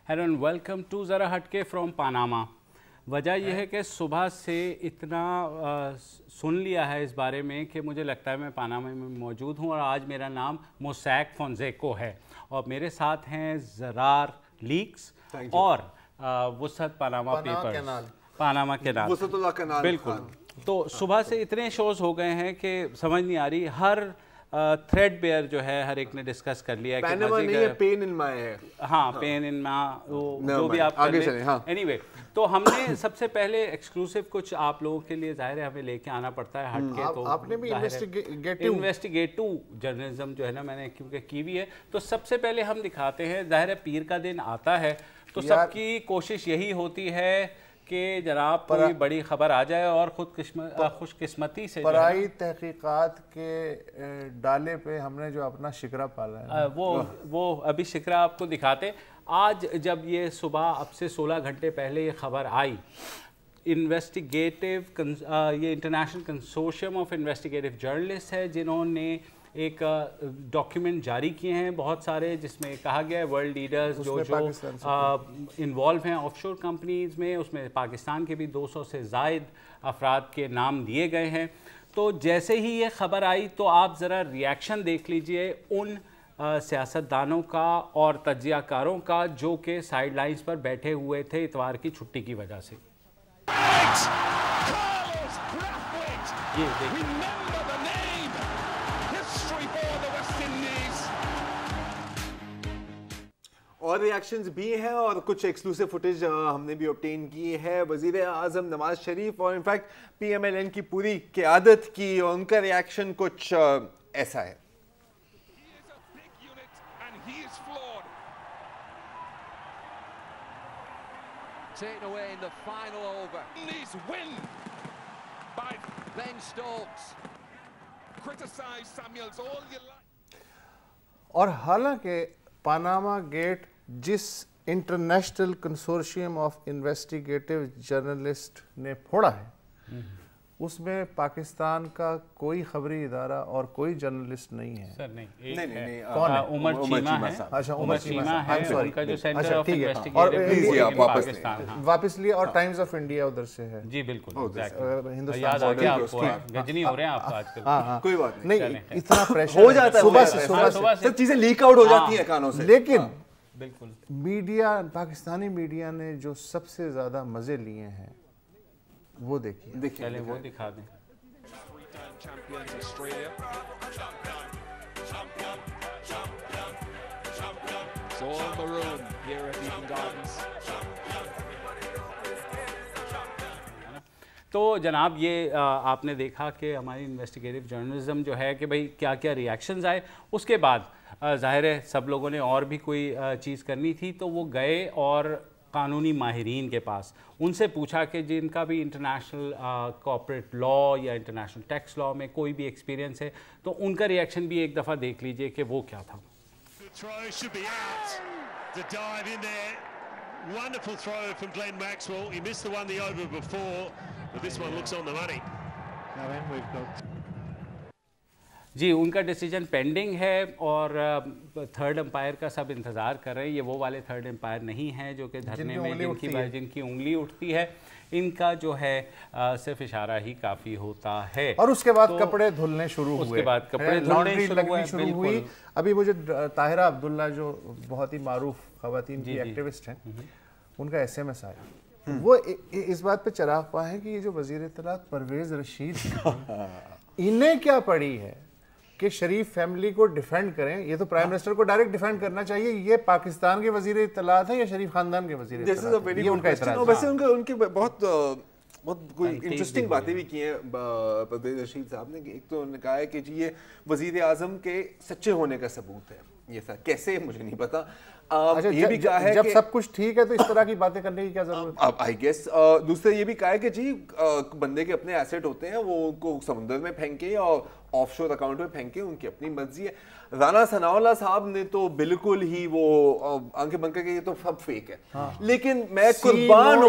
Hello and welcome to ज़रा हटके from Panama. वजह यह है कि सुबह से इतना सुन लिया है इस बारे में कि मुझे लगता है मैं पनामा में मौजूद हूँ और आज मेरा नाम मोसैक फोंसेका है और मेरे साथ हैं ज़रार लीक्स और वुसअत पनामा पेपर्स, पनामा कैनाल, बिल्कुल। तो सुबह से इतने शोज़ हो गए हैं कि समझ नहीं आ रही, हर थ्रेड बेयर जो है हर एक ने डिस्कस कर लिया है कि नहीं है, पेन इन माय है। हाँ, पेन इन माय, जो भी आप आगे चलें। हाँ। एनीवे, तो हमने सबसे पहले एक्सक्लूसिव कुछ आप लोगों के लिए जाहिर है हमें लेके आना पड़ता है हटके। तो आपने भी इन्वेस्टिगेटिव जर्नलिज्म जो है ना मैंने क्योंकि की हुई है, तो सबसे पहले हम दिखाते हैं। जाहिर है पीर का दिन आता है तो सबकी कोशिश यही होती है कि जनाब कोई बड़ी खबर आ जाए और खुशकिस्मती से पराई तहकीकात के डाले पे हमने जो अपना शिकरा पाला है वो अभी शिकरा आपको दिखाते। आज जब ये सुबह अब से 16 घंटे पहले ये खबर आई, ये international consortium of investigative journalist है जिन्होंने एक डॉक्यूमेंट जारी किए हैं बहुत सारे, जिसमें कहा गया है वर्ल्ड लीडर्स जो इन्वॉल्व हैं ऑफशोर कंपनीज में, उसमें पाकिस्तान के भी 200 से ज़ायद अफराद के नाम दिए गए हैं। तो जैसे ही ये ख़बर आई तो आप ज़रा रिएक्शन देख लीजिए उन सियासतदानों का और तज्जियाकारों का जो कि साइड लाइन्स पर बैठे हुए थे इतवार की छुट्टी की वजह से। ये देखिए, और रिएक्शंस भी हैं और कुछ एक्सक्लूसिव फुटेज हमने भी ऑब्टेन की है। वज़ीर आज़म नवाज शरीफ और इनफैक्ट PMLN की पूरी क़यादत की, और उनका रिएक्शन कुछ ऐसा है। और हालांकि पनामा गेट जिस international consortium of investigative journalist ने फोड़ा है उसमें पाकिस्तान का कोई खबरी इदारा और कोई जर्नलिस्ट नहीं है। सर नहीं, नहीं, कौन है? उमर चीमा है। अच्छा, उमर चीमा है, उनका जो सेंटर ऑफ इन्वेस्टिगेटिव पाकिस्तान वापस लिए, और टाइम्स ऑफ इंडिया उधर से है। जी बिल्कुल, हिंदुस्तान याद आ गया आपको, गजनी हो रहे हैं आप आजकल। कोई बात नहीं, इतना प्रेशर हो जाता है सुबह से चीजें लीक आउट हो जाती हैं कानों से। लेकिन बिल्कुल मीडिया, पाकिस्तानी मीडिया ने जो सबसे ज्यादा मजे लिए हैं वो देखिए, पहले वो दिखा दें। तो जनाब ये आपने देखा कि हमारी इन्वेस्टिगेटिव जर्नलिज्म जो है कि भाई क्या क्या रिएक्शंस आए। उसके बाद ज़ाहिर है सब लोगों ने और भी कोई चीज़ करनी थी तो वो गए और कानूनी माहिरीन के पास उनसे पूछा कि जिनका भी इंटरनेशनल कॉर्पोरेट लॉ या इंटरनेशनल टैक्स लॉ में कोई भी एक्सपीरियंस है तो उनका रिएक्शन भी एक दफ़ा देख लीजिए कि वो क्या था। जी, उनका डिसीजन पेंडिंग है और थर्ड एम्पायर का सब इंतज़ार कर रहे हैं। ये वो वाले थर्ड एम्पायर नहीं हैं जो कि धरने में जिनकी उंगली उठती है, इनका जो है सिर्फ इशारा ही काफ़ी होता है। और उसके बाद कपड़े धुलने शुरू हुए, उसके बाद कपड़े धुलने शुरू हुई। अभी मुझे ताहिरा अब्दुल्ला जो बहुत ही मारूफ ख़वातीन की एक्टिविस्ट हैं, उनका SMS आया। वो इस बात पे चराग पाए हैं कि ये जो वज़ीर इत्तलात परवेज़ रशीद इन्हें क्या पड़ी है कि शरीफ फैमिली को डिफेंड करें। ये तो प्राइम मिनिस्टर को डायरेक्ट डिफेंड करना चाहिए। ये पाकिस्तान के वजीर इत्तलात है या शरीफ खानदान के वजीर इत्तलात है? ये उनका इतराज़ है। वैसे उनके बहुत कोई इंटरेस्टिंग बातें भी की हैं परवेज़ रशीद साहब ने। एक तो उन्होंने कहा है कि जी ये वजीर आज़म के सच्चे होने का सबूत है। ये सर कैसे मुझे नहीं पता। अच्छा, ये भी कहा है जब सब कुछ ठीक है तो इस तरह की बातें करने की क्या जरूरत है? आई गेस दूसरे ये भी कहा है कि जी बंदे के अपने एसेट होते हैं, वो उनको समुद्र में फेंके और ऑफशोर अकाउंट में फेंके, उनकी अपनी मर्जी है। राना सनाउल्लाह साहब ने तो बिल्कुल ही वो आंखें बंद करके ये तो सब फेक है। हाँ। लेकिन मैं कुर्बान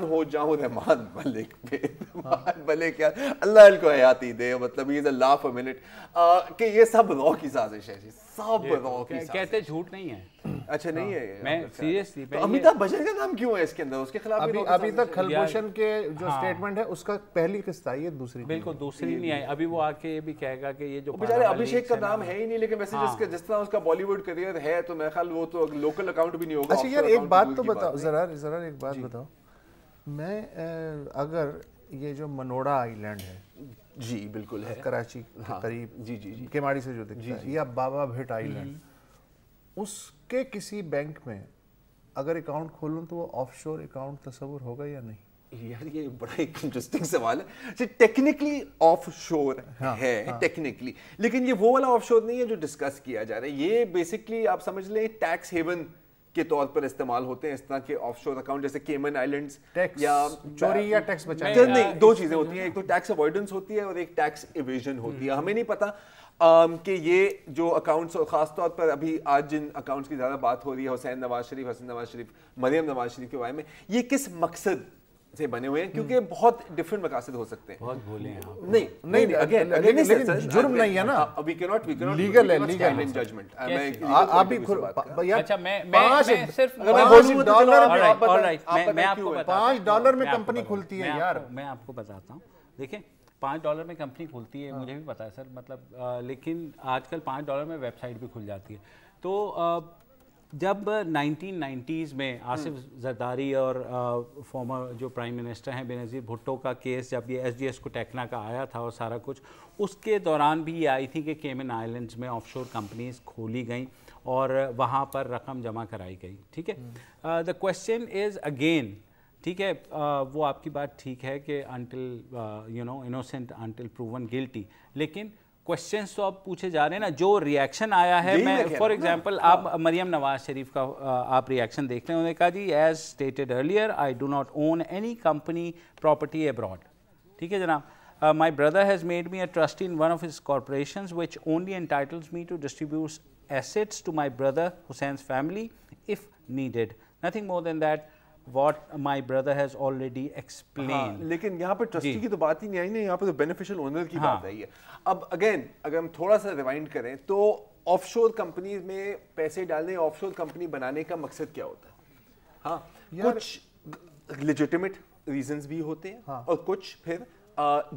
हो जाऊं रहमान मलिक पे। रहमान मलिक यार, अल्लाह इनको हयाती दे, मतलब ये लाफ अ मिनट कि ये सब रॉ की साजिश है जी, सब रॉकी कहते झूठ नहीं है। अच्छा नहीं है, मैं सीरियसली तो अमिताभ बच्चन का नाम क्यों है इसके अंदर? उसके खिलाफ अभी तक खलभूषण के जो स्टेटमेंट है उसका पहली किस्त आई है, दूसरी बिल्कुल दूसरी नहीं आई। अभी वो आके ये भी कहेगा कि ये जो बेचारे अभिषेक का नाम है ही नहीं, लेकिन वैसे जिस तरह उसका बॉलीवुड करियर है तो मेरे ख्याल वो तो लोकल अकाउंट भी नहीं होगा। अच्छा यार एक बात तो बताओ जरा एक बात बताओ, मैं अगर ये जो मनोड़ा आइलैंड है, जी बिल्कुल है, कराची के करीब, जी जी जी केमाड़ी से जो दिखता है, या बाबा भेट आइलैंड, उसके किसी बैंक में अगर अकाउंट खोलूं तो वो ऑफशोर अकाउंट तस्वुर होगा या नहीं? यार ये बड़ा एक इंटरेस्टिंग सवाल है। टेक्निकली ऑफशोर है टेक्निकली, लेकिन ये वो वाला ऑफशोर नहीं है जो डिस्कस किया जा रहा है। ये बेसिकली आप समझ लें टैक्स हेवन के तौर पर इस्तेमाल होते हैं इस तरह के ऑफशोर अकाउंट, जैसे केमन आइलैंड्स या चोरी या टैक्स बचाने। नहीं, दो चीजें होती हैं, एक तो टैक्स अवॉइडेंस होती है और एक टैक्स इवेजन होती है। हमें नहीं पता कि ये जो अकाउंट्स, और खास तौर पर अभी आज जिन अकाउंट्स की ज्यादा बात हो रही है, हुसैन नवाज शरीफ, मरियम नवाज शरीफ के बारे में, ये किस मकसद से बने हुए हैं, क्योंकि बहुत डिफरेंट मकासद हो सकते हैं। बहुत बोले हैं आप। नहीं लेकिन जुर्म नहीं है ना, वी कैन नॉट लीगल है, लीगल इन जजमेंट। आप भी अच्छा मैं सिर्फ मैं आपको $5 में कंपनी खुलती है यार। मैं आपको बताता हूँ, देखिए $5 में कंपनी खुलती है, मुझे भी पता है सर, मतलब लेकिन आजकल $5 में वेबसाइट भी खुल जाती है। तो जब 1990s में आसिफ जरदारी और फॉर्मर जो प्राइम मिनिस्टर हैं बेनज़ीर भुट्टो का केस, जब ये SGS को टेक्ना का आया था और सारा कुछ, उसके दौरान भी ये आई थी कि केमन आइलैंड्स में ऑफशोर कंपनीज खोली गई और वहाँ पर रकम जमा कराई गई। ठीक है, द क्वेश्चन इज़ अगेन, ठीक है, वो आपकी बात ठीक है कि until innocent until proven guilty, लेकिन क्वेश्चंस तो अब पूछे जा रहे हैं ना। जो रिएक्शन आया है, मैं फॉर एग्जांपल आप मरियम नवाज शरीफ का आप रिएक्शन देख रहे हैं, उन्होंने कहा जी as stated earlier I do not own any company property abroad. ठीक है जनाब, my brother has made me a trustee in one of his corporations which only entitles me to distribute assets to my brother Hussain's family if needed, nothing more than that what my brother has already explained। लेकिन यहाँ पर trustee की तो बात ही नहीं आई ना, यहाँ पर तो बेनिफिशियल ओनर की बात आई है। अब अगेन अगर हम थोड़ा सा रिवाइंड करें तो ऑफशोर कंपनी में पैसे डालने, ऑफशोर कंपनी बनाने का मकसद क्या होता है? हाँ, कुछ लेजिटिमेट रीजंस भी होते हैं और कुछ फिर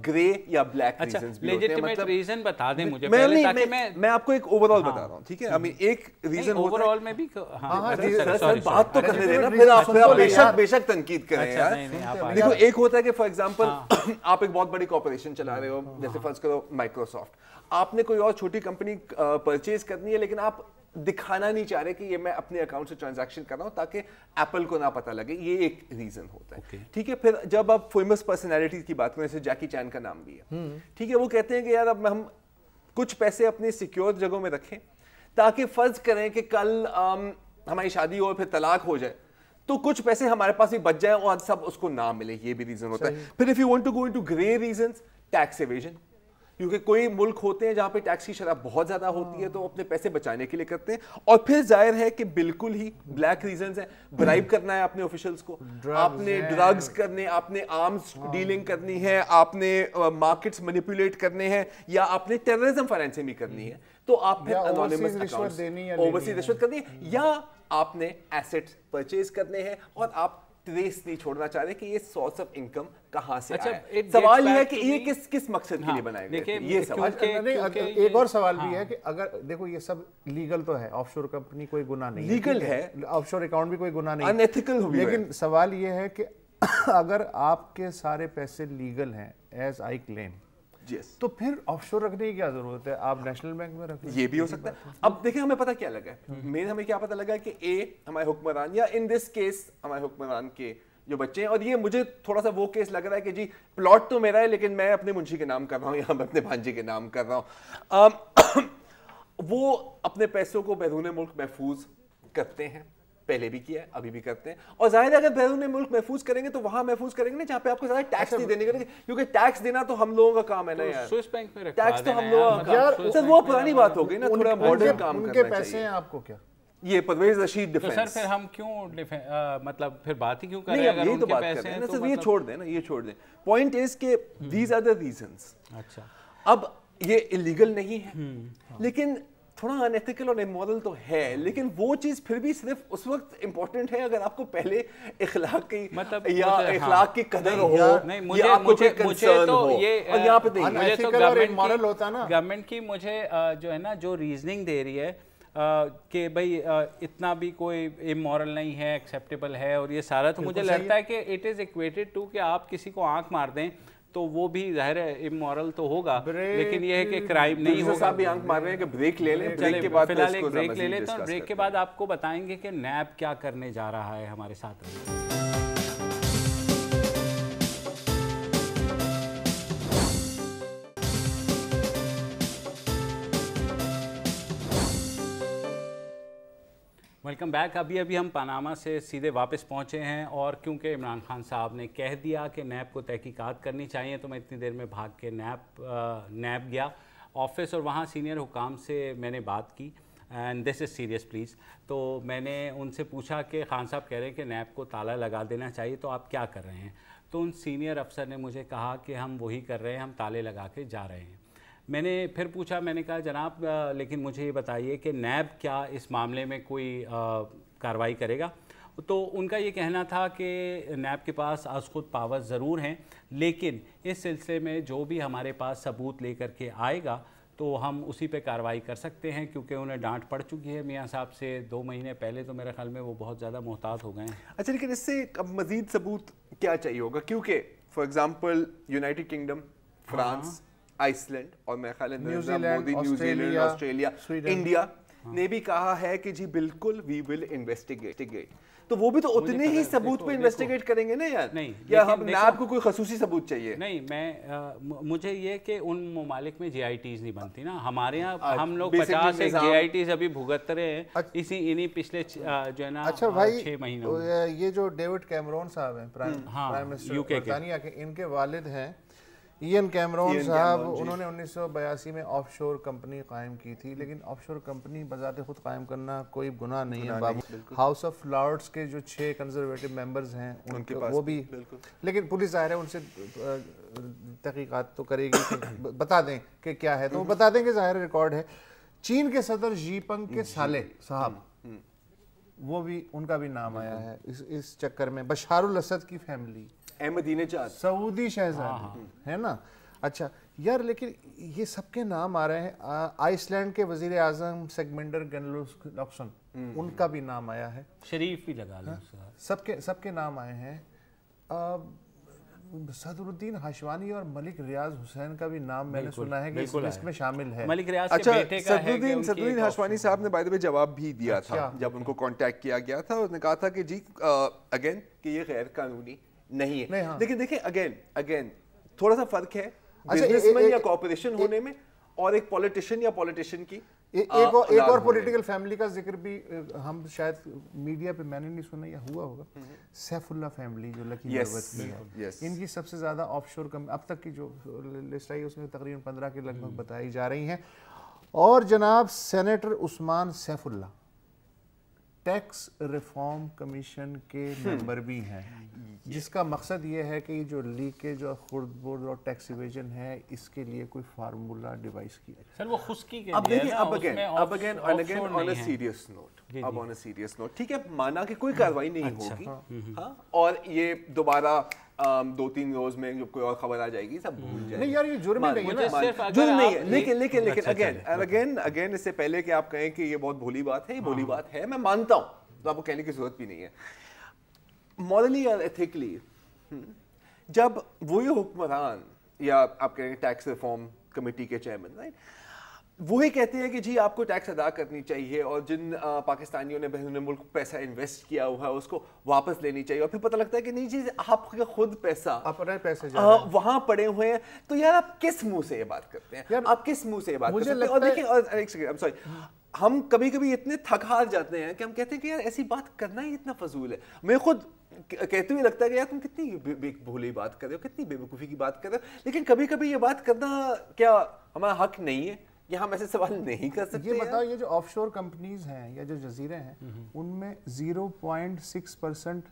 ग्रे या ब्लैक रीजंस भी होते हैं। मतलब रीजन बता दें मुझे पहले, ताकि मैं आपको एक ओवरऑल बता रहा हूं। ठीक है, अभी एक रीजन ओवरऑल में भी सर बात तो करने देना, फिर आप बेशक तनकीद करें यार। देखो, एक होता है कि फॉर एग्जांपल आप एक बहुत बड़ी कॉर्पोरेशन चला रहे हो, जैसे फर्ज करो माइक्रोसॉफ्ट, आपने कोई और छोटी कंपनी परचेज करनी है, लेकिन आप दिखाना नहीं चाह रहे कि ये मैं अपने अकाउंट से ट्रांजैक्शन कर रहा हूं ताकि एप्पल को ना पता लगे, ये एक रीजन होता है। ठीक है, फिर जब आप फेमस पर्सनैलिटी की बात करें, जैसे जैकी चैन का नाम भी है, ठीक है, वो कहते हैं कि यार अब हम कुछ पैसे अपनी सिक्योर जगहों में रखें ताकि फर्ज करें कि कल हमारी शादी हो और फिर तलाक हो जाए तो कुछ पैसे हमारे पास भी बच जाए और सब उसको ना मिले, ये भी रीजन होता है। फिर if you want to go into grey regions, tax evasion, क्योंकि कोई मुल्क होते हैं जहां पे टैक्स की शरह बहुत ज्यादा होती है तो अपने पैसे बचाने के लिए करते हैं। और फिर जाहिर है कि बिल्कुल ही ब्लैक रीजंस है, ब्राइब करना है अपने ऑफिशियल्स को, आपने ड्रग्स करने, आपने आर्म्स डीलिंग करनी है, आपने मार्केट्स मैनिपुलेट करने हैं, या आपने टेररिज्म फाइनेंसिंग भी करनी है, तो आप फिर एनोनिमस अकाउंट्स, ओवरसीज रिश्वत करनी है, या आपने एसेट्स परचेज करने हैं और आप ट्रेस नहीं छोड़ना चाह रहे कि ये सोर्स ऑफ इनकम कहां से आया। सवाल ये है कि ये किस मकसद के लिए बनाए गए, ये सवाल। एक और सवाल भी है कि अगर देखो ये सब लीगल तो है, ऑफशोर कंपनी कोई गुनाह नहीं, लीगल है, ऑफशोर अकाउंट भी कोई गुनाह नहीं, अनएथिकल हो, लेकिन सवाल ये है कि अगर आपके सारे पैसे लीगल हैं एज आई क्लेम, तो फिर ऑफशोर रखने की क्या जरूरत है, आप नेशनल बैंक में रखें। ये भी हो सकता है। अब देखिए हमें पता क्या लगा है, हमें क्या पता लगा कि हमारे हुक्मरान, या इन दिस केस हमारे हुक्मरान के जो बच्चे हैं, और ये मुझे थोड़ा सा वो केस लग रहा है कि जी प्लॉट तो मेरा है लेकिन मैं अपने मुंशी के नाम कर रहा हूँ या मैं अपने भांजे के नाम कर रहा हूँ, वो अपने पैसों को बैरून मुल्क महफूज करते हैं, पहले भी किया है, अभी भी करते हैं, और जाहिर है अगर बैरून मुल्क महफूज करेंगे तो वहां महफूज करेंगे ना जहां पे आपको ज्यादा टैक्स नहीं देने का, क्योंकि टैक्स देना तो हम लोगों का काम है ना यार, स्विस बैंक में टैक्स तो हम लोगों का काम। सर वो पुरानी बात हो गई ना, थोड़ा मॉडर्न काम करना चाहिए। उनके पैसे हैं, आपको क्या ये परवेज रशीद डिफेंस, तो सर फिर हम क्यों मतलब फिर बात ही क्यों कर रहे हैं अगर उनके पैसे हैं, तो ये छोड़ दें ना, ये छोड़ दें। पॉइंट इज के दीज आर द रीजंस। अच्छा, अब ये इलीगल नहीं है, लेकिन تھوڑا انیتھیکل اور امورل تو ہے، لیکن وہ چیز پھر بھی صرف اس وقت امپورٹنٹ ہے اگر آپ کو پہلے اخلاق کی مطلب یا اخلاق کی قدر ہو، یا آپ کو کوئی کنسرن ہو، اور یہاں پہ نہیں. مجھے تو گورنمنٹ کی مجھے جو ہے نا جو ریزننگ دے رہی ہے کہ بھئی اتنا بھی کوئی امورل نہیں ہے، ایکسیپٹیبل ہے اور یہ سارا، تو مجھے لگتا ہے کہ اٹ از ایکویٹڈ ٹو کہ آپ کسی کو آنکھ مار دیں تو وہ بھی ظاہر ہے امورل تو ہوگا، لیکن یہ ہے کہ کرائم نہیں ہوگا. صاحب بھی آنکھ مار رہے ہیں کہ بریک لے لیں، بریک کے بعد فی الحال ایک بریک لے لیتے ہیں، بریک کے بعد آپ کو بتائیں گے کہ نیب کیا کرنے جا رہا ہے ہمارے ساتھ. Welcome back. ابھی ہم پاناما سے سیدھے واپس پہنچے ہیں، اور کیونکہ عمران خان صاحب نے کہہ دیا کہ نیب کو تحقیقات کرنی چاہیے تو میں اتنی دیر میں بھاگ کے نیب گیا آفس، اور وہاں سینئر حکام سے میں نے بات کی. And this is serious please. تو میں نے ان سے پوچھا کہ خان صاحب کہہ رہے ہیں کہ نیب کو تالا لگا دینا چاہیے، تو آپ کیا کر رہے ہیں؟ تو ان سینئر افسر نے مجھے کہا کہ ہم وہی کر رہے ہیں، ہم تالے لگا کے جا رہے ہیں. میں نے پھر پوچھا، میں نے کہا جناب لیکن مجھے یہ بتائیے کہ نیب کیا اس معاملے میں کوئی کارروائی کرے گا؟ تو ان کا یہ کہنا تھا کہ نیب کے پاس از خود پاور ضرور ہیں، لیکن اس سلسلے میں جو بھی ہمارے پاس ثبوت لے کر کے آئے گا تو ہم اسی پہ کارروائی کر سکتے ہیں، کیونکہ انہیں ڈانٹ پڑ چکی ہے میاں صاحب سے 2 مہینے پہلے. تو میرے خیال میں وہ بہت زیادہ محتاط ہو گئے ہیں. اچھا، لیکن اس سے اب مزید ثبوت کیا چاہیے ہوگا؟ کیونکہ for example United Kingdom, France, Iceland اور میرے خیال ہے Narendra Modi, New Zealand, Australia, India نے بھی کہا ہے کہ جی بالکل وی ول انویسٹیگیٹ. تو وہ بھی تو اتنے ہی ثبوت پہ انویسٹیگیٹ کریں گے نا یار؟ نہیں، یا ہم نیب کو کوئی خصوصی ثبوت چاہیے؟ نہیں، مجھے یہ کہ ان ممالک میں جی آئی ٹیز نہیں بنتی نا. ہمارے یہاں ہم لوگ 50 جی آئی ٹیز ابھی بھگت رہے ہیں انہی پچھلے جو ہے نا 6 مہینوں. یہ جو ڈیوڈ کیمرون صاحب ہیں پرائم منسٹر برطانیہ کے، ان کے والد ہیں ایئن کیمرون صاحب. انہوں نے 1982 میں آف شور کمپنی قائم کی تھی، لیکن آف شور کمپنی بذات خود قائم کرنا کوئی گناہ نہیں ہے. ہاؤس آف لارڈز کے جو 6 کنزرویٹو ممبرز ہیں ان کے وہ بھی، لیکن پولیس ظاہر ہے ان سے تحقیقات تو کرے گی، بتا دیں کہ کیا ہے تو وہ بتا دیں گے، ظاہر ریکارڈ ہے. چین کے صدر جی پنگ کے سالے صاحب، وہ بھی، ان کا بھی نام آیا ہے اس چکر میں. بشار الاسد کی فیملی، احمدینژاد سعودی شہزادی ہے نا. اچھا یار، لیکن یہ سب کے نام آ رہے ہیں. آئس لینڈ کے وزیر اعظم سیگمنڈر گنلوکسن، ان کا بھی نام آیا ہے. شریف بھی لگا لیں، سب کے نام آئے ہیں. صدر الدین ہاشوانی اور ملک ریاض حسین کا بھی نام میں نے سنا ہے کہ اس لسٹ میں شامل ہے. ملک ریاض کے بیٹے کا ہے. صدر الدین ہاشوانی صاحب نے بائی دی وے جواب بھی دیا تھا جب ان کو کانٹیکٹ کیا گیا تھا. اس نے کہا تھا کہ جی اگین کہ یہ غیر قانونی نہیں ہے. لیکن دیکھیں اگین تھوڑا سا فرق ہے بزنس مین یا کارپوریشن ہونے میں اور ایک پولیٹیشین یا پولیٹیشین کی. ایک اور پولیٹیکل فیملی کا ذکر بھی ہم شاید میڈیا پہ میں نے نہیں سنا یا ہوا ہوگا، سیف اللہ فیملی جو لکی مروت کی ہے. ان کی سب سے زیادہ آف شور اب تک کی جو لسٹ آئی اس میں تقریباً 15 کے لگ بھگ بتائی جا رہی ہیں. اور جناب سینیٹر عثمان Saif Ullah tax reform commission کے ممبر بھی ہیں، جس کا مقصد یہ ہے کہ جو لیکیج اور خرد برد اور ٹیکس ایویژن ہے اس کے لیے کوئی فارمولا ڈیوائس کیا جائے. سر وہ خشکی کے اب دیکھیں اب again on a serious note ٹھیک ہے، مانا کہ کوئی کارروائی نہیں ہوگی، ہاں، اور یہ دوبارہ 2-3 روز میں جب کوئی اور خبر آ جائے گی سب بھول جائیں. نہیں یار، یہ جرم نہیں ہے، جرم نہیں ہے. لیکن اگین اس سے پہلے کہ آپ کہیں کہ یہ بہت بھولی بات ہے، یہ بھولی بات ہے، میں مانتا ہوں، تو آپ کو کہنے کی ضرورت بھی نہیں ہے. مورلی اور ایتھیکلی جب وہی حکمران یا آپ کہیں ٹیکس ریفارم کمیٹی کے چیئرمین رائٹ وہی کہتے ہیں کہ جی آپ کو ٹیکس ادا کرنی چاہیے اور جن پاکستانیوں نے بیرون ملک پیسہ انویسٹ کیا ہوا ہے اس کو واپس لینی چاہیے، اور پھر پتہ لگتا ہے کہ نہیں چیز آپ کا خود پیسہ وہاں پڑے ہوئے ہیں، تو یار آپ کس منہ سے یہ بات کرتے ہیں؟ آپ کس منہ سے یہ بات کرتے ہیں؟ اور دیکھیں، اور ایک سیکنڈ، سوری، ہم کبھی کبھی اتنے تھک ہار جاتے ہیں کہ ہم کہتے ہیں کہ یار ایسی بات کرنا ہی اتنا فضول ہے. میں خود کہتے ہوئے لگتا ہے کہ یار تم کتنی بھولی بات کر رہے ہو، کتنی بے وقوفی کی بات کر رہے ہو. لیکن کبھی کبھی یہ بات کرنا کیا ہمارا حق نہیں ہے؟ یا ہم ایسے سوال نہیں کر سکتے؟ یہ بتاؤ، یہ جو آف شور کمپنیز ہیں یا جو جزیرے ہیں ان میں 0.6%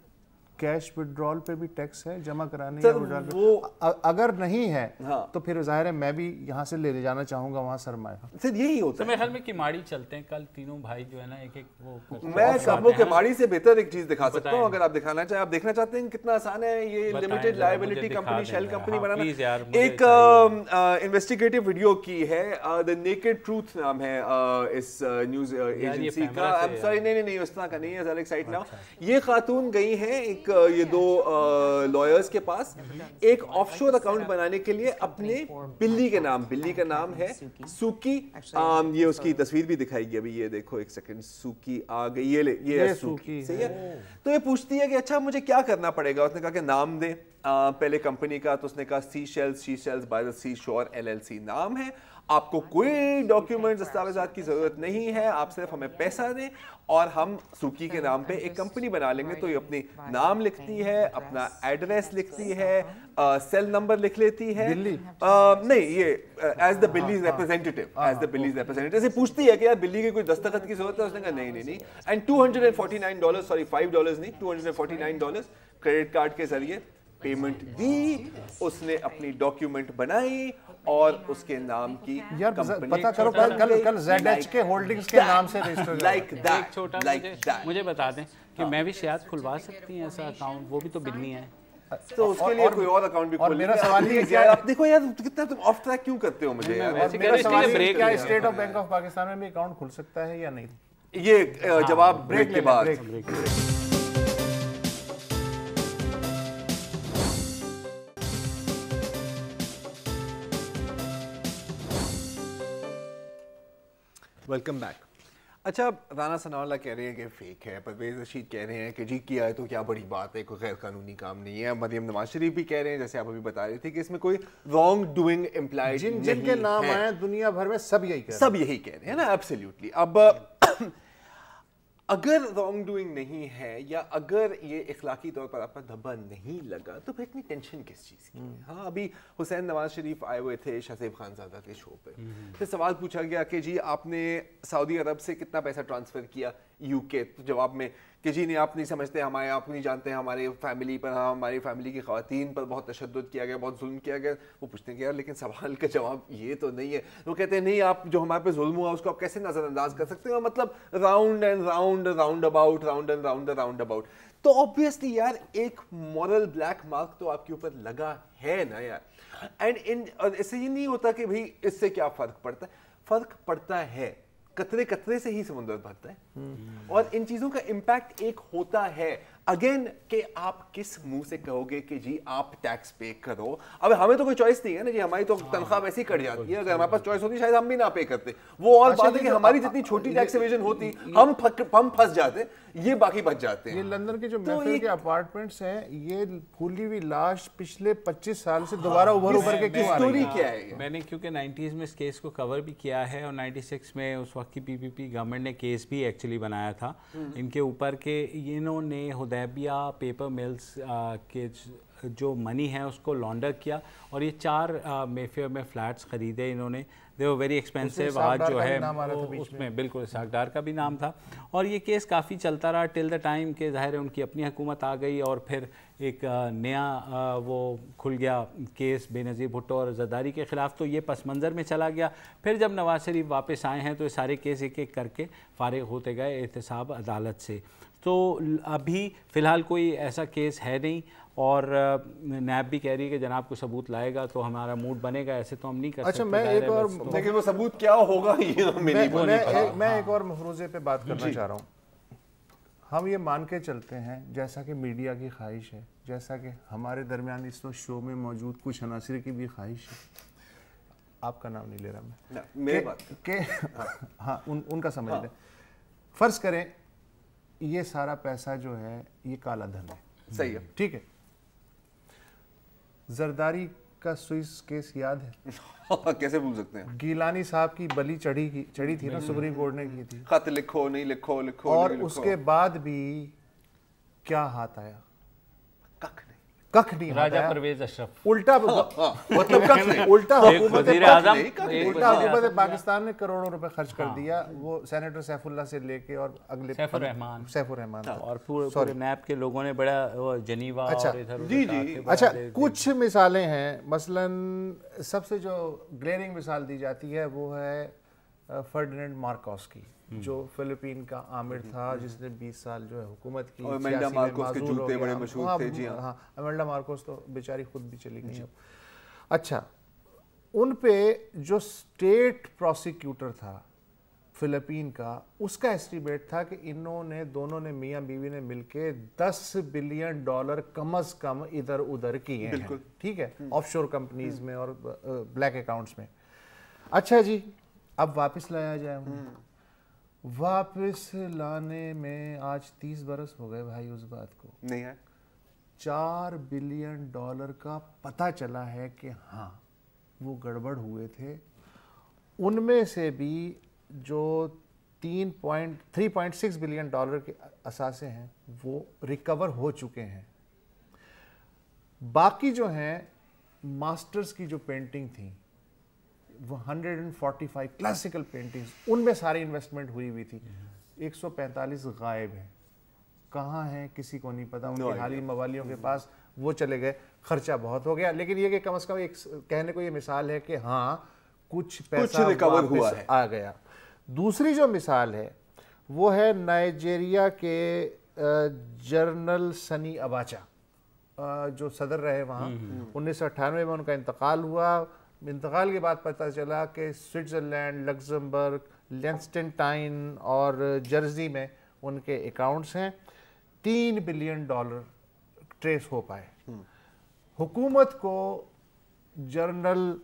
कैश विड्रॉल पे भी टैक्स है, जमा कराने या विड्रॉल पे? अगर नहीं है तो फिर ज़ाहिर है मैं भी यहाँ से ले जाना चाहूंगा वहाँ सरमाया। सर यही होता है। मेरे ख्याल में किमाड़ी चलते हैं कल तीनों भाई जो है ना, एक वो मैं आपको किमाड़ी से बेहतर एक चीज दिखा सकता हूँ, अगर आप दिखाना चाहें। आप देखना चाहते हैं कितना आसान है ये limited liability company, shell company बनाना। एक इन्वेस्टिगेटिव वीडियो की है, द नेकेड ट्रूथ नाम है इस न्यूज एजेंसी का। सॉरी नहीं उस तरह का नहीं है, जरा एक्साइट ना। ये खातून गई है एक ये दो लॉयर्स के पास एक ऑफशोर अकाउंट बनाने के लिए अपने बिल्ली के नाम, बिल्ली का नाम है सूकी। ये उसकी तस्वीर भी दिखाएगी अभी, ये देखो एक सेकंड, सूकी आ गई, ये सूकी सही है। तो ये पूछती है कि अच्छा मुझे क्या करना पड़ेगा। उसने कहा कि नाम दे पहले कंपनी का, तो उसने कहा सी शेल्स बाय द सी शोर LLC नाम है। आपको कोई डॉक्यूमेंट दस्तावेजात की जरूरत नहीं है, आप सिर्फ हमें पैसा दें और हम सूकी के नाम पे एक कंपनी बना लेंगे। तो ये अपनी नाम लिखती है, अपना एड्रेस लिखती है, सेल नंबर लिख लेती है। नहीं ये एज द बिलीज रिप्रेजेंटेटिव से पूछती है कि यार बिल्ली की कोई दस्तखत की जरूरत है। उसने कहा नहीं। एंड $249, सॉरी $5 नहीं, $249 क्रेडिट कार्ड के जरिए पेमेंट दी। उसने अपनी डॉक्यूमेंट बनाई और उसके नाम की यार पता करो कल ZH के होल्डिंग्स के नाम से रजिस्टर लाइक दैट। मुझे बता दें कि मैं भी शायद खुलवा सकती हैं ऐसा अकाउंट, वो भी तो बिल्ली है, तो उसके लिए कोई और अकाउंट भी खोल। मेरा सवाल ये है, आप देखो यार कितना तुम ऑफ ट्रैक क्यों करते हो मुझे यार। मेरा सवाल है क्या state of bank of Pakistan में भी अकाउंट खुल सकता है या नहीं? ये जवाब ब्रेक के बाद। Welcome back. अच्छा, राना सनाउल्लाह कह रहे हैं कि फेक है, परवेज रशीद कह रहे हैं कि जी किया है तो क्या बड़ी बात है, कोई गैर कानूनी काम नहीं है। मरियम नवाज शरीफ भी कह रहे हैं, जैसे आप अभी बता रहे थे, कि इसमें कोई रॉन्ग डूइंग इम्प्लाइड जिनके नाम आए दुनिया भर में सब यही कह रहे हैं ना। एब्सोल्युटली। अब अगर रॉन्ग डूइंग नहीं है या अगर ये इखलाकी तौर पर आप पर धब्बा नहीं लगा तो फिर इतनी टेंशन किस चीज़ की है? हाँ, अभी हुसैन नवाज शरीफ आए हुए थे शाहज़ेब खानज़ादा के शो पे, फिर सवाल पूछा गया कि जी आपने सऊदी अरब से कितना पैसा ट्रांसफ़र किया UK, तो जवाब में कि जी नहीं आप नहीं समझते, हमारे आप नहीं जानते हमारे फैमिली पर, हमारी फैमिली की ख़वातीन पर बहुत तशद्दुद किया गया, बहुत जुल्म किया गया। वो पूछते हैं कि यार लेकिन सवाल का जवाब ये तो नहीं है। वो कहते हैं नहीं, आप जो हमारे पे जुल्म हुआ उसको आप कैसे नज़रअंदाज कर सकते हो, मतलब round and round, round about, round and round, round about. तो ऑब्वियसली यार एक मॉरल ब्लैक मार्क तो आपके ऊपर लगा है ना यार। एंड इससे ये नहीं होता कि भाई इससे क्या फ़र्क पड़ता है, फ़र्क पड़ता है। कतरे कतरे से ही समुद्र भरता है और इन चीजों का इम्पैक्ट एक होता है। अगेन कि आप किस मुंह से कहोगे कि जी आप टैक्स पे करो। अब हमें तो कोई चॉइस नहीं है ना जी, हमारी तो तनख्वाह वैसे ही कट जाती है। अगर हमारे पास चॉइस होती शायद हम भी ना पे करते। वो और बात है कि हमारी जितनी छोटी टैक्स एवेजन होती हम फंस जाते, ये बाकी बच जाते हैं। ये लंदन के जो महफिल के अपार्टमेंट्स हैं, ये फूली हुई लाश पिछले 25 साल से दोबारा उभर के क्यों आ रही है? क्या है? मैंने क्योंकि 90s में इस केस को कवर भी किया है और 96 में उस वक्त की PPP गवर्नमेंट ने केस भी एक्चुअली बनाया था इनके ऊपर के इन्होंने हुदैबिया पेपर मिल्स के जो मनी है उसको लॉन्डर किया और ये 4 मेफेयर में फ्लैट्स ख़रीदे इन्होंने। दे वर वेरी एक्सपेंसिव। आज जो है उसमें बिल्कुल इसहाक डार का भी नाम था और ये केस काफ़ी चलता रहा टिल द टाइम के ज़ाहिर है उनकी अपनी हुकूमत आ गई और फिर एक नया वो खुल गया केस बेनज़ीर भुट्टो और जरदारी के ख़िलाफ़, तो ये पस मंज़र में चला गया। फिर जब नवाज शरीफ वापस आए हैं तो ये सारे केस एक एक करके फ़ारिग होते गए एहतसाब अदालत से। तो अभी फ़िलहाल कोई ऐसा केस है नहीं और नैब भी कह रही है कि जनाब को सबूत लाएगा तो हमारा मूड बनेगा, ऐसे तो हम नहीं कर सकते। अच्छा, मैं एक और देखिए वो सबूत क्या होगा ये मैं एक और मफरूज़े पे बात करना चाह रहा हूँ। हम ये मान के चलते हैं जैसा कि मीडिया की ख्वाहिश है, जैसा कि हमारे दरमियान इस वक्त शो में मौजूद कुछ अनासिर की भी ख्वाहिश है, आपका नाम नहीं ले रहा मैं, मेरे बात के हाँ उनका समझ लें। फ़र्ज़ करें ये सारा पैसा जो है ये काला धन है, सही है, ठीक है। जरदारी का स्विस केस याद है? कैसे भूल सकते हैं? गीलानी साहब की बली चढ़ी थी ना, सुप्रीम कोर्ट ने की थी। खत लिखो नहीं लिखो, लिखो और नहीं लिखो। उसके बाद भी क्या हाथ आया? कख नहीं, कख नहीं, राजा परवेज अशरफ उल्टा मतलब कख नहीं, उल्टा हुकूमत पाकिस्तान ने करोड़ों रुपए खर्च कर दिया, वो सेनेटर सैफुल्लाह से लेके और अगले सैफुर रहमान और पूरे नैब के लोगों ने बड़ा जनीवा और इधर जी जी। अच्छा, कुछ मिसालें हैं, मसलन सबसे जो ग्लेरिंग मिसाल दी जाती है वो है फर्डिनेंड मार्कोस की, जो फिलिपीन का आमिर था, जिसने 20 साल जो है हुकूमत की, और अमेल्डा मार्कोस के जूते बड़े मशहूर थे। जी हाँ, अमेल्डा मार्कोस तो बेचारी खुद भी चली गई अब। अच्छा, उन पे जो स्टेट प्रोसिक्यूटर था फिलिपीन का, उसका एस्टिमेट था कि इन्होंने दोनों ने, मियाँ बीवी ने मिलके $10 बिलियन कम अज कम इधर उधर किए हैं, ठीक है, ऑफशोर कंपनीज में और ब्लैक अकाउंट्स में। अच्छा जी, अब वापस लाया जाए उन्हें, वापस लाने में आज 30 बरस हो गए भाई उस बात को, नहीं है। $4 बिलियन का पता चला है कि हाँ वो गड़बड़ हुए थे। उनमें से भी जो 3.6 बिलियन डॉलर के असासे हैं वो रिकवर हो चुके हैं। बाकी जो हैं मास्टर्स की जो पेंटिंग थी, वो 145 क्लासिकल पेंटिंग्स, उनमें सारी इन्वेस्टमेंट हुई हुई थी, 145 गायब हैं। कहाँ हैं किसी को नहीं पता, उनके हाली मवालियों के पास वो चले गए, खर्चा बहुत हो गया। लेकिन ये कि कम से कम एक कहने को ये मिसाल है कि हाँ कुछ पैसा रिकवर हुआ है, आ गया। दूसरी जो मिसाल है वो है नाइजीरिया के जनरल सनी अबाचा, जो सदर रहे वहाँ। 1998 में उनका इंतकाल हुआ। इंतकाल के बाद पता चला कि स्विट्ज़रलैंड, लग्जमबर्ग, लिechtenstein और जर्सी में उनके अकाउंट्स हैं। $3 बिलियन ट्रेस हो पाए। हुकूमत को जनरल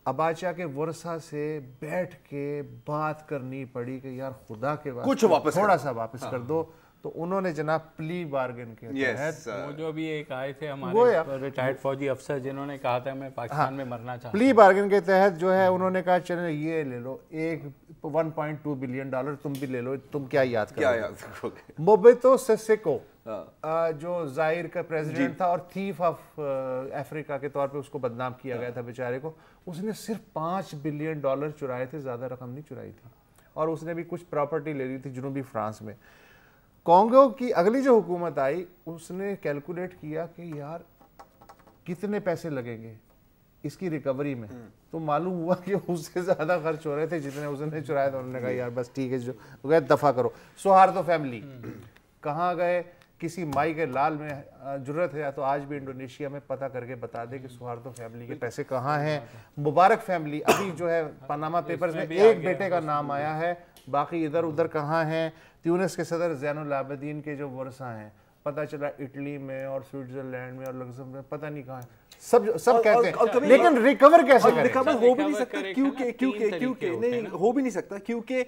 अबाचा के वर्षा से बैठ के बात करनी पड़ी कि यार खुदा के बाद कुछ वापस थोड़ा सा वापस कर दो, तो उन्होंने जनाब प्ली बार्गेन के तहत, वो जो अभी एक आए थे हमारे रिटायर्ड फौजी अफसर जिन्होंने कहा था मैं पाकिस्तान में मरना चाहता हूं, प्ली बार्गेन के तहत जो है उन्होंने कहा चलो ये ले लो, एक $1.2 बिलियन तुम भी ले लो, तुम क्या याद करोगे। मोबेतो सेसेको जो जाहिर का प्रेसिडेंट था और थीफ ऑफ अफ्रीका के तौर पे उसको बदनाम किया गया था बेचारे को, उसने सिर्फ $5 बिलियन चुराए थे, ज्यादा रकम नहीं चुराई थी, और उसने भी कुछ प्रॉपर्टी ले ली थी जनूबी फ्रांस में। कॉन्गो की अगली जो हुकूमत आई, उसने कैलकुलेट किया कि यार कितने पैसे लगेंगे इसकी रिकवरी में, तो मालूम हुआ कि उससे ज़्यादा खर्च हो रहे थे जितने उसने चुराया था। उन्होंने कहा यार बस ठीक है, जो गए दफ़ा करो। सोहार्दो फैमिली कहाँ गए, किसी माई के लाल में जरूरत है तो आज भी इंडोनेशिया में पता करके बता दे कि सोहार्दो फैमिली के पैसे कहाँ हैं। मुबारक फैमिली अभी जो है पनामा पेपर्स में एक बेटे का नाम आया है, बाकी इधर उधर कहाँ हैं। ट्यूनिस के सदर ज़ैनुल आबिदीन के जो वर्षा हैं, पता चला इटली में और स्विट्जरलैंड में और लग्जमबर्ग में, पता नहीं कहाँ है। सब कहते हैं, लेकिन रिकवर कैसे करें? रिकवर हो भी नहीं सकता। क्योंकि नहीं हो भी नहीं सकता, क्योंकि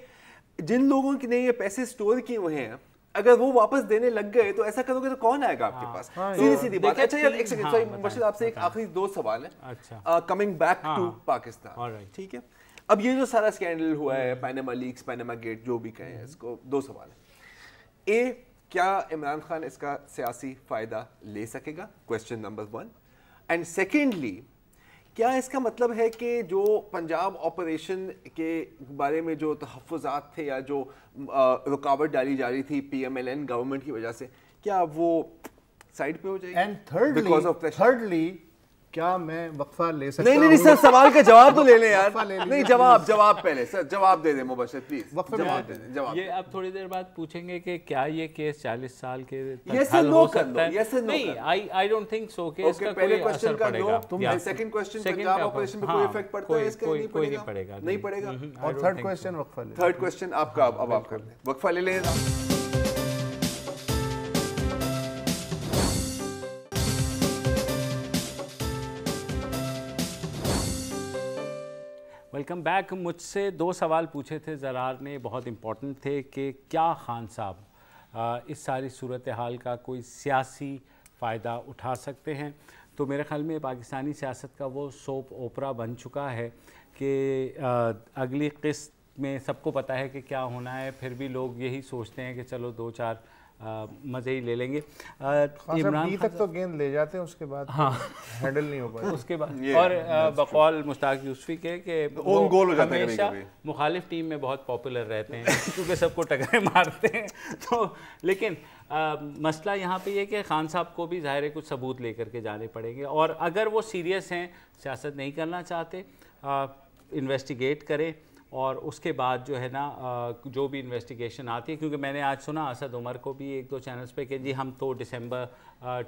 जिन लोगों ने ये पैसे स्टोर किए हुए हैं, अगर वो वापस देने लग गए तो ऐसा करोगे तो कौन आएगा आपके पास? सीधी सीधी बात। अच्छा यार एक सेकंड, सॉरी मुर्शिद, आपसे एक आखिरी 2 सवाल है। अच्छा, कमिंग बैक टू पाकिस्तान, ठीक है। अब ये जो सारा स्कैंडल हुआ है, पैनामा लीक्स, पैनामा गेट, जो भी कहें इसको, 2 सवाल है। ए, क्या इमरान खान इसका सियासी फायदा ले सकेगा? Question number 1। एंड सेकेंडली, क्या इसका मतलब है कि जो पंजाब ऑपरेशन के बारे में जो तहफ़्फ़ुज़ात थे या जो रुकावट डाली जा रही थी PMLN गवर्नमेंट की वजह से, क्या वो साइड पे हो जाएगी? एंड थर्डली क्या मैं वक्फा ले सकता हूं? नहीं सर, सवाल का जवाब तो ले लें यार। नहीं, जवाब पहले सर, जवाब दे दें मुबश्शिर प्लीज, जवाब दे दें। जवाब ये अब थोड़ी देर बाद पूछेंगे कि क्या ये केस 40 साल के यस सर नो कर दो, यस सर नो। नहीं, आई डोंट थिंक सो कि इसका पहले कोई क्वेश्चन असर का पड़ेगा। तुम सेकंड क्वेश्चन पंजाब ऑपरेशन पे कोई इफेक्ट पड़ता है इसका? कोई नहीं पड़ेगा, नहीं पड़ेगा। और थर्ड क्वेश्चन वक्फा ले। थर्ड क्वेश्चन आपका, अब आप कर लें, वक्फा ले लें। Welcome back. मुझसे 2 सवाल पूछे थे ज़रार ने, बहुत इम्पोर्टेंट थे कि क्या खान साहब इस सारी सूरत हाल का कोई सियासी फ़ायदा उठा सकते हैं। तो मेरे ख्याल में पाकिस्तानी सियासत का वो सोप ओपरा बन चुका है कि अगली किस्त में सबको पता है कि क्या होना है, फिर भी लोग यही सोचते हैं कि चलो 2-4 मज़े ही ले लेंगे। इमरान तक तो गेंद ले जाते हैं, उसके बाद हाँ हैंडल नहीं हो पाया उसके बाद। और बकौल मुश्ताक यूसुफी के हमेशा मुखालिफ टीम में बहुत पॉपुलर रहते हैं क्योंकि सबको टकरे मारते हैं। तो लेकिन मसला यहाँ पे ये कि खान साहब को भी ज़ाहिर है कुछ सबूत लेकर के जाने पड़ेंगे, और अगर वो सीरियस हैं, सियासत नहीं करना चाहते, इन्वेस्टिगेट करें, और उसके बाद जो है ना जो भी इन्वेस्टिगेशन आती है, क्योंकि मैंने आज सुना असद उमर को भी एक दो चैनल्स पे कि जी हम तो दिसंबर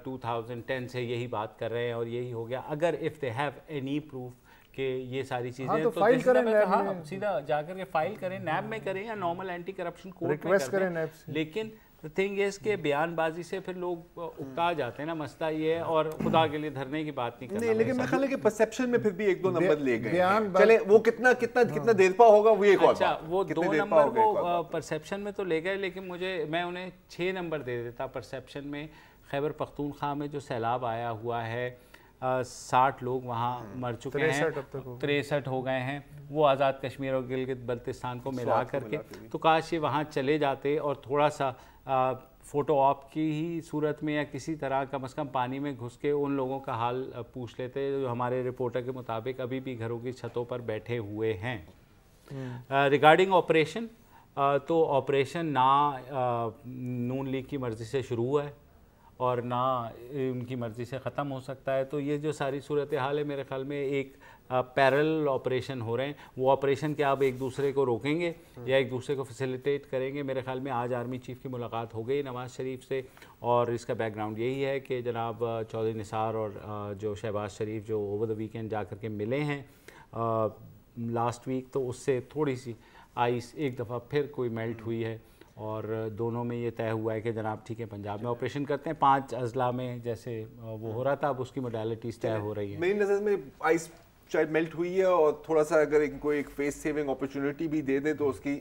2010 से यही बात कर रहे हैं और यही हो गया। अगर if they have any proof कि ये सारी चीज़ें, तो फाइल करें, हाँ सीधा जाकर के फाइल करें, नैब में करें या नॉर्मल एंटी करप्शन कोर्ट में करें। लेकिन थिंग इज के बयानबाजी से फिर लोग उकता जाते हैं ना, मसला ये है। और खुदा के लिए धरने की बात नहीं करना। लेकिन मैं ख्याल है कि परसेप्शन में फिर भी एक दो नंबर ले गए। चले वो कितना देर पा होगा वो एक और अच्छा, वो 2 नंबर वो परसेप्शन में तो ले गए, लेकिन मैं उन्हें 6 नंबर दे देता परसेप्शन में। खैबर पख्तूनख्वा में जो सैलाब आया हुआ है, 60 लोग वहाँ मर चुके हैं, 63 हो गए हैं, वो आज़ाद कश्मीर और गिलगित बल्तिस्तान को मिला करके। तो काश ये वहाँ चले जाते और थोड़ा सा फ़ोटो ऑप की ही सूरत में या किसी तरह कम से कम पानी में घुस के उन लोगों का हाल पूछ लेते जो हमारे रिपोर्टर के मुताबिक अभी भी घरों की छतों पर बैठे हुए हैं। रिगार्डिंग ऑपरेशन, तो ऑपरेशन ना नून लीग की मर्ज़ी से शुरू हुआ है और ना उनकी मर्ज़ी से ख़त्म हो सकता है। तो ये जो सारी सूरत हाल है, मेरे ख़्याल में एक पैरेलल ऑपरेशन हो रहे हैं। वो ऑपरेशन क्या अब एक दूसरे को रोकेंगे या एक दूसरे को फैसिलिटेट करेंगे? मेरे ख़्याल में आज आर्मी चीफ़ की मुलाकात हो गई नवाज़ शरीफ से, और इसका बैकग्राउंड यही है कि जनाब चौधरी निसार और जो शहबाज शरीफ जो ओवर द वीकेंड जा कर के मिले हैं लास्ट वीक, तो उससे थोड़ी सी आइस एक दफ़ा फिर कोई मेल्ट हुई है, और दोनों में ये तय हुआ है कि जनाब ठीक है पंजाब में ऑपरेशन करते हैं। 5 अजला में जैसे वो हो रहा था, अब उसकी मोडालिटीज़ तय हो रही है। मेरी नज़र में आइस शायद मेल्ट हुई है, और थोड़ा सा अगर कोई एक फेस सेविंग अपॉर्चुनिटी भी दे दे तो उसकी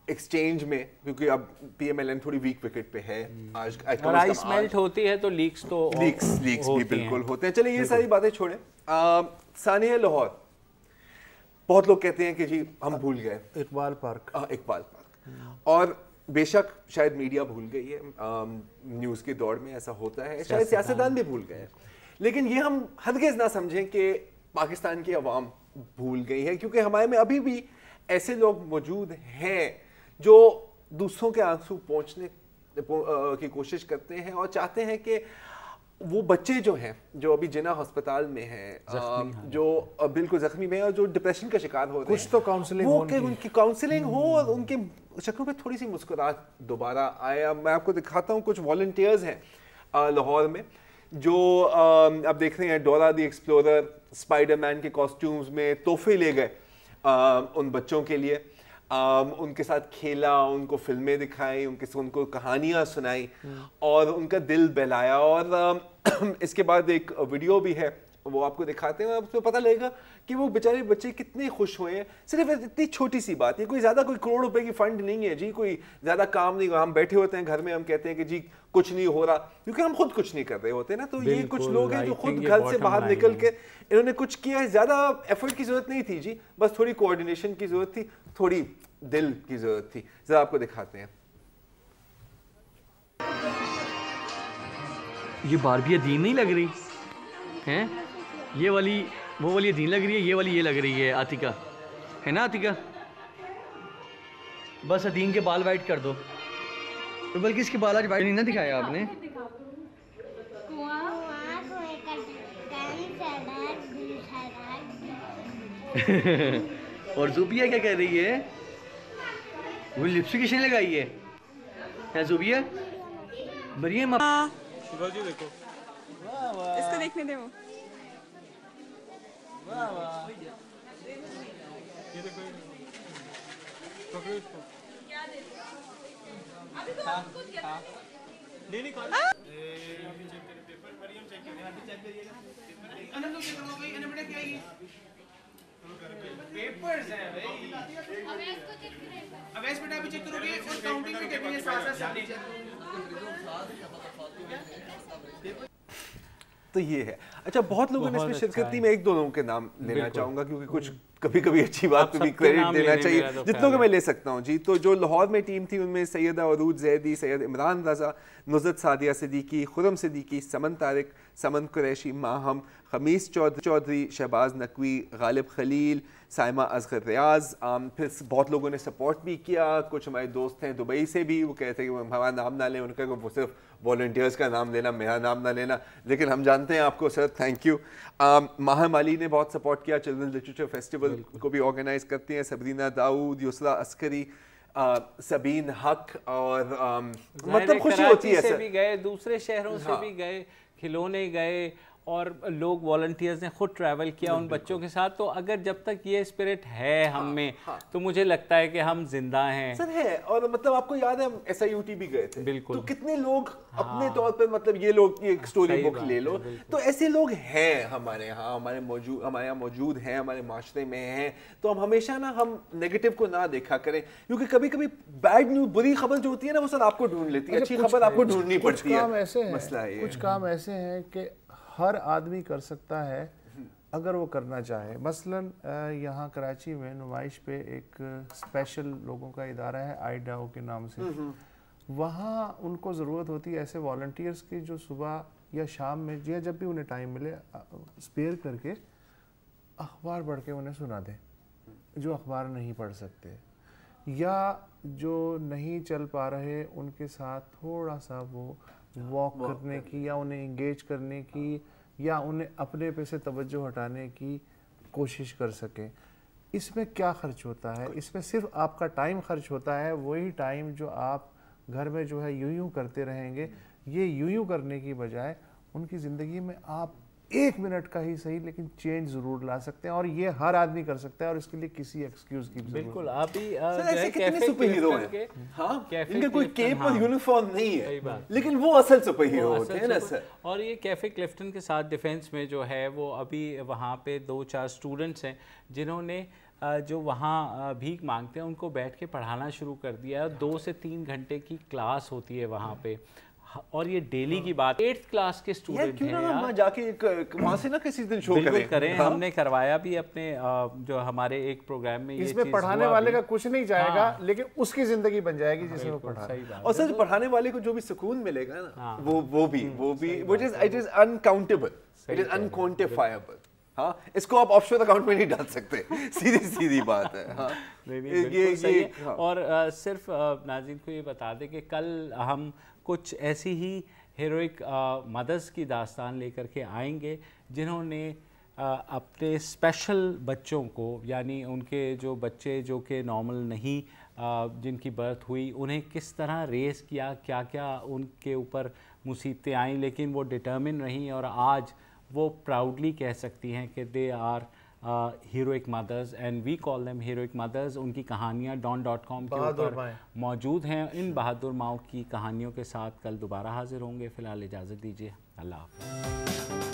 एक्सचेंज में, क्योंकि अब पीएमएलएन थोड़ी वीक विकेट पे है आज, और आइस मेल्ट होती है तो लीक्स भी बिल्कुल होते हैं। चलिए ये सारी बातें छोड़ें, सानिया लाहौर, बहुत लोग कहते हैं कि जी हम भूल गए इकबाल पार्क, और बेशक शायद मीडिया भूल गई है, न्यूज़ की दौड़ में ऐसा होता है, शायद सियासतदान भी भूल गए हैं, लेकिन ये हम हरगिज़ ना समझें कि पाकिस्तान की अवाम भूल गई है, क्योंकि हमारे में अभी भी ऐसे लोग मौजूद हैं जो दूसरों के आंसू पहुंचने की कोशिश करते हैं और चाहते हैं कि वो बच्चे जो हैं, जो अभी जिना अस्पताल में हैं, जो बिल्कुल जख्मी में हैं और जो डिप्रेशन का शिकार हो रहे हैं, कुछ तो काउंसलिंग हो, उनकी काउंसलिंग हो और उनके शक्लों पे थोड़ी सी मुस्कुराहट दोबारा आए। मैं आपको दिखाता हूँ, कुछ वॉलंटियर्स हैं लाहौर में जो अब देख रहे हैं डोरा द एक्सप्लोरर स्पाइडरमैन के कॉस्ट्यूम्स में तोहफे ले गए उन बच्चों के लिए, उनके साथ खेला, उनको फिल्में दिखाई, उनको कहानियाँ सुनाई और उनका दिल बहलाया। और इसके बाद एक वीडियो भी है, वो आपको दिखाते हैं, आपको पता लगेगा कि वो बेचारे बच्चे कितने खुश हुए हैं। सिर्फ इतनी छोटी सी बात, ये कोई ज़्यादा कोई करोड़ रुपए की फंड नहीं है जी, कोई ज़्यादा काम नहीं। हम बैठे होते हैं घर में, हम कहते हैं कि जी कुछ नहीं हो रहा, क्योंकि हम खुद कुछ नहीं कर रहे होते ना। तो ये कुछ लोग हैं जो खुद घर से बाहर निकल के इन्होंने कुछ किया है। ज़्यादा एफर्ट की ज़रूरत नहीं थी जी, बस थोड़ी कोऑर्डिनेशन की ज़रूरत थी, थोड़ी दिल की ज़रूरत थी। ज़रा आपको दिखाते हैं। ये बारबी अदीन नहीं लग रही हैं? ये वाली वो वाली अदीन लग रही है, ये वाली ये लग रही है आतिका, है ना आतिका? बस अदीन के बाल वाइट कर दो। तो बल्कि इसके बाल आज वाइट नहीं ना दिखाया आपने। और ज़ुबिया क्या कह रही है? वो लिपस्टिक किसने लगाई है ज़ुबिया? मरियम देखो इसको देखने दे। वो ये देखो, पकड़ो इसको। नहीं नहीं चेक करें पेपर, मरियम चेक करें, अभी चेक करिएगा। अनंत लोग चेक करो भाई, अनंत बेटा क्या है ये? पेपर्स हैं भाई। अवैस बेटा अभी चेक करोगे और काउंटिंग भी करेंगे साथ-साथ। तो ये है। अच्छा, बहुत लोगों ने इसमें शिरकत की, मैं एक दो लोगों के नाम लेना चाहूंगा क्योंकि कुछ کبھی کبھی اچھی بات پہ بھی کریڈٹ دینا چاہیے جتنوں کو میں لے سکتا ہوں جی. تو جو لاہور میں ٹیم تھی ان میں سیدہ عروج زیدی, سید عمران رضا, نصرت سعدیہ صدیقی, خرم صدیقی, سمن طارق, سمن قریشی, ماہم, خمیس چودھری, شہباز نقوی, غالب خلیل, سائمہ اصغر ریاض. پھر بہت لوگوں نے سپورٹ بھی کیا, کچھ ہمارے دوست ہیں دبئی سے بھی, وہ کہتے ہیں کہ ہمارا نام نہ لیں, ان کا وہ صرف والنٹیئرس کا نام لینا, میرا نام نہ لینا, لیکن ہم جانتے ہیں آپ کو سر, تھینک یو. ماہم علی نے بہت سپورٹ کیا, چلڈرن لٹریچر فیسٹیول کو بھی آرگنائز کرتے ہیں, سبرینہ داؤد, یسرا عسکری, سبین حق, اور مطلب خوشی ہوتی ہے سر. بھی گئے, دوسرے شہروں سے بھی گئے, کھلونے گئے, اور لوگ والنٹیئرز نے خود ٹریول کیا ان بچوں کے ساتھ. تو اگر جب تک یہ اسپرٹ ہے ہم میں تو مجھے لگتا ہے کہ ہم زندہ ہیں سر. ہے, اور مطلب آپ کو یاد ہے ہم SIUT بھی گئے تھے, بالکل, تو کتنے لوگ اپنے طور پر, مطلب یہ لوگ ایک سٹوری بک لے لو, تو ایسے لوگ ہیں ہمارے یہاں, ہمارے یہاں موجود ہیں, ہمارے معاشرے میں ہیں. تو ہم ہمیشہ نا ہم نیگیٹو کو نہ دیکھا کریں, کیونکہ کبھی کبھی بیڈ نیوز, بری خبر جو ہوتی ہے نا وہ سر آپ کو ڈھونڈ لیتی ہے, اچھی خبر آپ کو ڈھونڈنی پڑتی ہے. مسئلہ ہے کچھ کام ایسے ہیں کہ ہر آدمی کر سکتا ہے اگر وہ کرنا چاہے. مثلاً یہاں کراچی میں نمائش پہ ایک اسپیشل لوگوں کا ادارہ ہے IDAO کے نام سے, وہاں ان کو ضرورت ہوتی ہے ایسے والنٹیئرس کی جو صبح یا شام میں یا جب بھی انہیں ٹائم ملے اسپیئر کر کے اخبار پڑھ کے انہیں سنا دیں, جو اخبار نہیں پڑھ سکتے یا جو نہیں چل پا رہے, ان کے ساتھ تھوڑا سا وہ واک کرنے کی یا انہیں انگیج کرنے کی یا انہیں اپنے پہ سے توجہ ہٹانے کی کوشش کر سکیں. اس میں کیا خرچ ہوتا ہے؟ اس میں صرف آپ کا ٹائم خرچ ہوتا ہے, وہی ٹائم جو آپ گھر میں جو ہے یوں کرتے رہیں گے. یہ یوں کرنے کی بجائے ان کی زندگی میں آپ 1 منٹ کا ہی صحیح لیکن چینج ضرور لا سکتے ہیں, اور یہ ہر آدمی کر سکتا ہے, اور اس کے لیے کسی ایکسکیوز کی ضرورت. بالکل, آپ ہی ایسے کتنے سپر ہیرو ہیں, ہاں ان کا کوئی کیپ اور یونیفارم نہیں ہے, لیکن وہ اصل سپر ہیرو ہوتے ہیں نا سر. اور یہ کیفے کلفٹن کے ساتھ ڈیفینس میں جو ہے وہ ابھی وہاں پہ 2-4 اسٹوڈنٹس ہیں جنہوں نے جو وہاں بھیک مانگتے ہیں ان کو بیٹھ کے پڑھانا شروع کر دیا ہے. 2 سے 3 گھنٹے کی کلاس ہوتی ہے وہاں پہ, اور یہ ڈیلی کی بات. 8th کلاس کے اسٹوڈنٹ ہیں یار, وہاں جا کے وہاں سے نا کسی دن شو کریں. ہم نے کروایا بھی اپنے جو ہمارے ایک پروگرام میں. اس میں پڑھانے والے کا کچھ نہیں جائے گا, لیکن اس کی زندگی بن جائے گی جس میں وہ پڑھا. اور سر پڑھانے والے کو جو بھی سکون ملے گا نا, وہ بھی it is uncountable, it is unquantifiable. ہاں, اس کو آپ آف شور اکاؤنٹ میں نہیں ڈال سکتے, سیدھی بات ہے. ہاں بالکل صحیح ہے. اور صرف ناظرین کو یہ بتا دیں کہ کل ہم کچھ ایسی ہی ہیروئک مدرس کی داستان لے کر کے آئیں گے جنہوں نے اپنے اسپیشل بچوں کو, یعنی ان کے جو بچے جو کہ نارمل نہیں, جن کی برتھ ہوئی, انہیں کس طرح ریز کیا, کیا کیا ان کے اوپر مصیبتیں آئیں, لیکن وہ ڈٹرمن رہیں اور آج وہ پراؤڈلی کہہ سکتی ہیں کہ they are heroic mothers and we call them heroic mothers. ان کی کہانیاں don.com کے اوپر موجود ہیں. ان بہادر ماؤں کی کہانیوں کے ساتھ کل دوبارہ حاضر ہوں گے. فی الحال اجازت دیجیے, اللہ حافظ.